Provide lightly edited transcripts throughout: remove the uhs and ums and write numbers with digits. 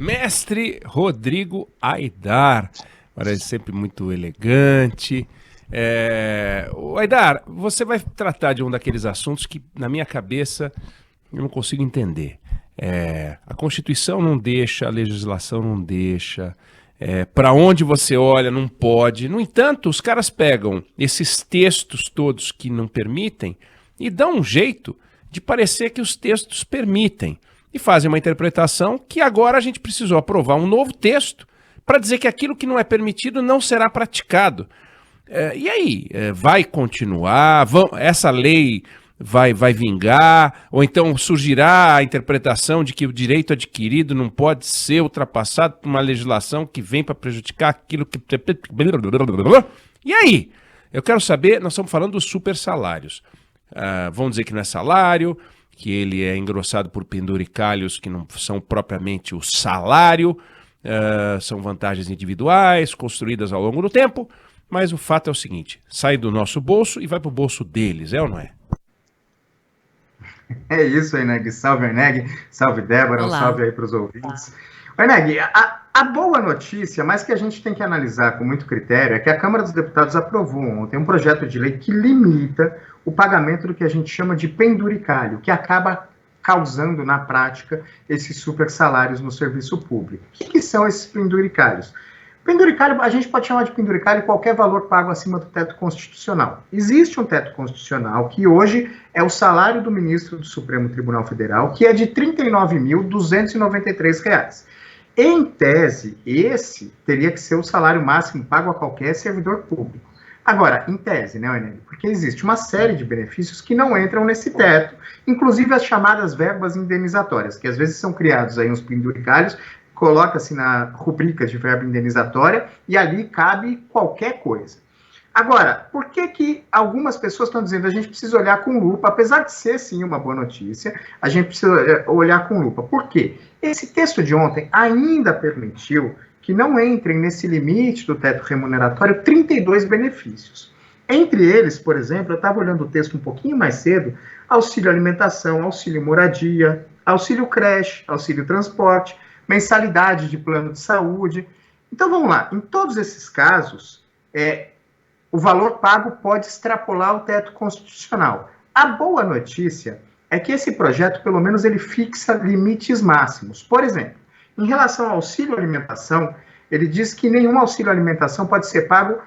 mestre Rodrigo Aidar. Parece sempre muito elegante. Aidar, você vai tratar de um daqueles assuntos que, na minha cabeça, eu não consigo entender. A Constituição não deixa, a legislação não deixa. Para onde você olha, não pode. No entanto, os caras pegam esses textos todos que não permitem e dão um jeito de parecer que os textos permitem. E fazem uma interpretação que agora a gente precisou aprovar um novo texto para dizer que aquilo que não é permitido não será praticado. E aí? Vai continuar? Essa lei vai vingar? Ou então surgirá a interpretação de que o direito adquirido não pode ser ultrapassado por uma legislação que vem para prejudicar aquilo que... E aí? Eu quero saber, nós estamos falando dos super salários. Vamos dizer que não é salário, que ele é engrossado por penduricalhos que não são propriamente o salário, são vantagens individuais, construídas ao longo do tempo, mas o fato é o seguinte, sai do nosso bolso e vai para o bolso deles, ou não é? É isso, Eneg. Salve, Eneg. Salve, Débora. Olá. Um salve aí para os ouvintes. Eneg, a boa notícia, mas que a gente tem que analisar com muito critério, é que a Câmara dos Deputados aprovou ontem um projeto de lei que limita o pagamento do que a gente chama de penduricalho, que acaba causando, na prática, esses super salários no serviço público. O que são esses penduricalhos? Penduricalho, a gente pode chamar de penduricalho qualquer valor pago acima do teto constitucional. Existe um teto constitucional que hoje é o salário do ministro do Supremo Tribunal Federal, que é de R$ 39.293. Em tese, esse teria que ser o salário máximo pago a qualquer servidor público. Agora, em tese, né, Enel? Porque existe uma série de benefícios que não entram nesse teto, inclusive as chamadas verbas indenizatórias, que às vezes são criados aí uns penduricalhos, coloca-se na rubrica de verba indenizatória e ali cabe qualquer coisa. Agora, por que algumas pessoas estão dizendo que a gente precisa olhar com lupa, apesar de ser sim uma boa notícia, a gente precisa olhar com lupa? Por quê? Esse texto de ontem ainda permitiu que não entrem nesse limite do teto remuneratório 32 benefícios. Entre eles, por exemplo, eu estava olhando o texto um pouquinho mais cedo, auxílio alimentação, auxílio moradia, auxílio creche, auxílio transporte, mensalidade de plano de saúde. Então, vamos lá. Em todos esses casos, o valor pago pode extrapolar o teto constitucional. A boa notícia é que esse projeto, pelo menos, ele fixa limites máximos. Por exemplo, em relação ao auxílio alimentação, ele diz que nenhum auxílio alimentação pode ser pago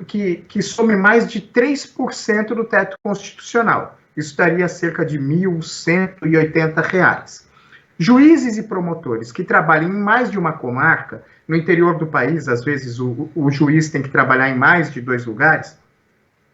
que some mais de 3% do teto constitucional. Isso daria cerca de R$ 1.180. Juízes e promotores que trabalhem em mais de uma comarca, no interior do país, às vezes o juiz tem que trabalhar em mais de 2 lugares,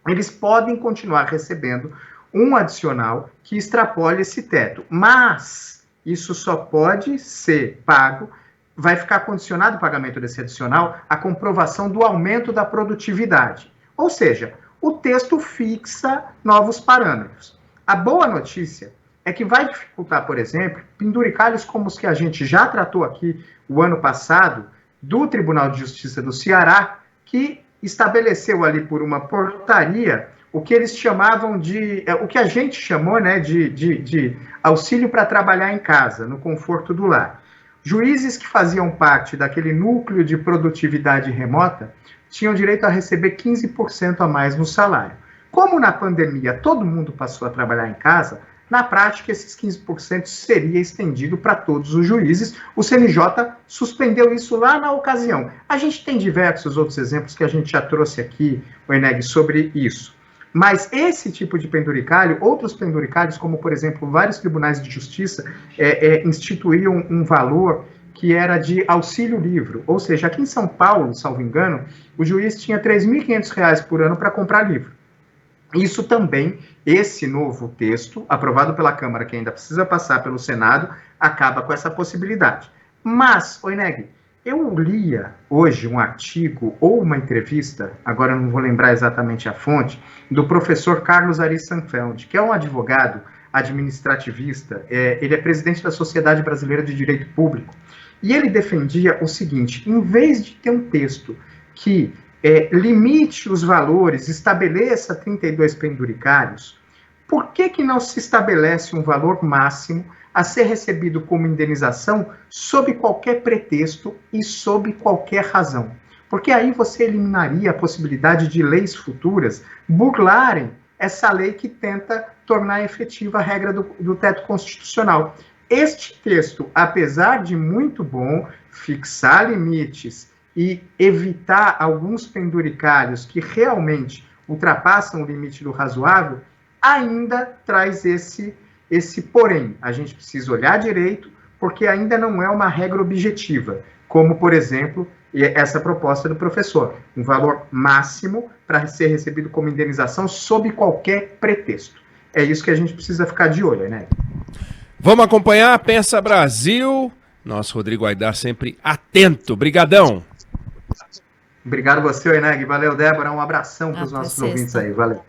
eles podem continuar recebendo um adicional que extrapole esse teto. Mas isso só pode ser pago, vai ficar condicionado o pagamento desse adicional à comprovação do aumento da produtividade. Ou seja, o texto fixa novos parâmetros. A boa notícia é que vai dificultar, por exemplo, penduricalhos como os que a gente já tratou aqui o ano passado, do Tribunal de Justiça do Ceará, que estabeleceu ali por uma portaria o que eles chamavam de, o que a gente chamou, né, de auxílio para trabalhar em casa, no conforto do lar. Juízes que faziam parte daquele núcleo de produtividade remota tinham direito a receber 15% a mais no salário. Como na pandemia todo mundo passou a trabalhar em casa, na prática, esses 15% seria estendido para todos os juízes. O CNJ suspendeu isso lá na ocasião. A gente tem diversos outros exemplos que a gente já trouxe aqui, o Eneg, sobre isso. Mas esse tipo de penduricalho, outros penduricalhos, como, por exemplo, vários tribunais de justiça instituíam um valor que era de auxílio livro. Ou seja, aqui em São Paulo, salvo engano, o juiz tinha R$ 3.500 por ano para comprar livro. Isso também, esse novo texto, aprovado pela Câmara, que ainda precisa passar pelo Senado, acaba com essa possibilidade. Mas, Eneg, eu lia hoje um artigo ou uma entrevista, agora não vou lembrar exatamente a fonte, do professor Carlos Ari Sanfeld, que é um advogado administrativista, ele é presidente da Sociedade Brasileira de Direito Público, e ele defendia o seguinte: em vez de ter um texto que limite os valores, estabeleça 32 penduricários, por que não se estabelece um valor máximo a ser recebido como indenização sob qualquer pretexto e sob qualquer razão. Porque aí você eliminaria a possibilidade de leis futuras burlarem essa lei que tenta tornar efetiva a regra do teto constitucional. Este texto, apesar de muito bom, fixar limites e evitar alguns penduricalhos que realmente ultrapassam o limite do razoável, ainda traz esse porém. A gente precisa olhar direito, porque ainda não é uma regra objetiva, como, por exemplo, essa proposta do professor, um valor máximo para ser recebido como indenização sob qualquer pretexto. É isso que a gente precisa ficar de olho, né? Vamos acompanhar Pensa Brasil. Nosso Rodrigo Aidar sempre atento. Brigadão. Obrigado você, Eneg. Valeu, Débora. Um abração para os nossos ouvintes aí. Valeu.